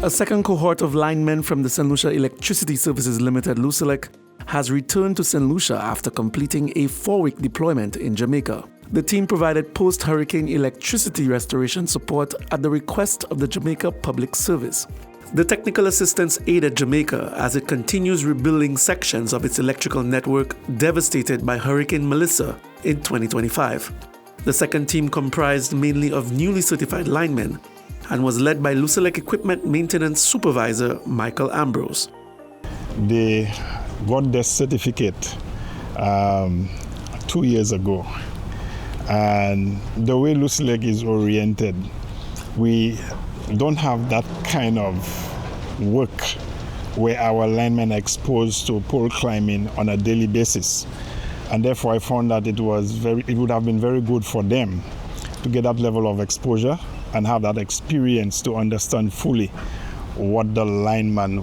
A second cohort of linemen from the Saint Lucia Electricity Services Limited LUCELEC has returned to Saint Lucia after completing a 4-week deployment in Jamaica. The team provided post-hurricane electricity restoration support at the request of the Jamaica Public Service. The technical assistance aided Jamaica as it continues rebuilding sections of its electrical network devastated by Hurricane Melissa in 2025. The second team comprised mainly of newly certified linemen and was led by LUCELEC Equipment Maintenance Supervisor Michael Ambrose. They got their certificate 2 years ago, and the way LUCELEC is oriented, we don't have that kind of work where our linemen are exposed to pole climbing on a daily basis. And therefore I found that it would have been very good for them to get that level of exposure and have that experience to understand fully what the lineman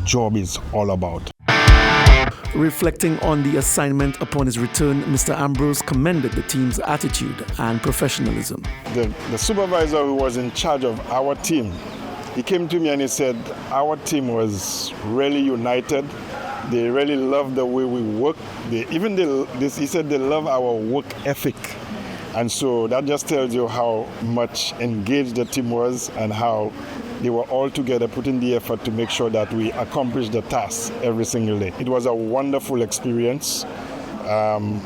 job is all about. Reflecting on the assignment upon his return, Mr. Ambrose commended the team's attitude and professionalism. The supervisor who was in charge of our team, he came to me and he said our team was really united. They really love the way we work. He said they love our work ethic. And so that just tells you how much engaged the team was and how they were all together putting the effort to make sure that we accomplish the task every single day. It was a wonderful experience. The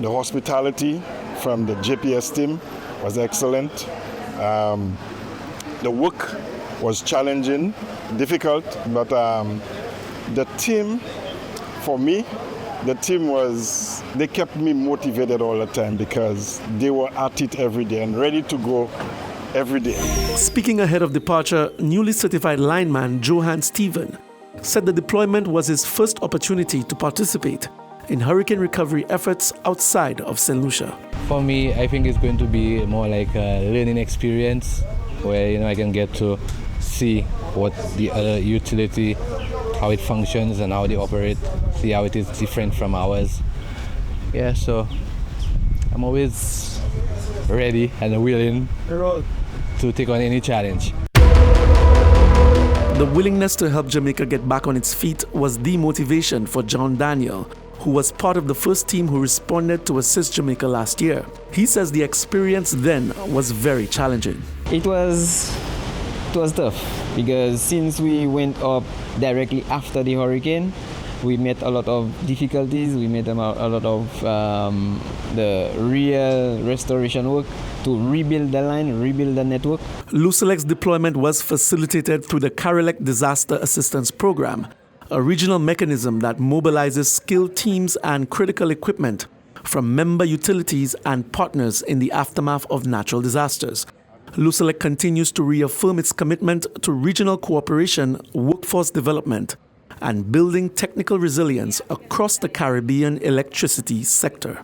hospitality from the JPS team was excellent. The work was challenging, difficult, but the team, for me, they kept me motivated all the time because they were at it every day and ready to go every day. Speaking ahead of departure, newly certified lineman Johan Stephen said the deployment was his first opportunity to participate in hurricane recovery efforts outside of Saint Lucia. For me, I think it's going to be more like a learning experience where I can get to see what the other utility, how it functions and how they operate, see how it is different from ours. Yeah, so I'm always ready and willing to take on any challenge. The willingness to help Jamaica get back on its feet was the motivation for John Daniel, who was part of the first team who responded to assist Jamaica last year. He says the experience then was very challenging. It was tough because since we went up directly after the hurricane, we met a lot of difficulties. We met a lot of the real restoration work to rebuild the line, rebuild the network. LUCELEC's deployment was facilitated through the CARELEC Disaster Assistance Program, a regional mechanism that mobilizes skilled teams and critical equipment from member utilities and partners in the aftermath of natural disasters. LUCELEC continues to reaffirm its commitment to regional cooperation, workforce development, and building technical resilience across the Caribbean electricity sector.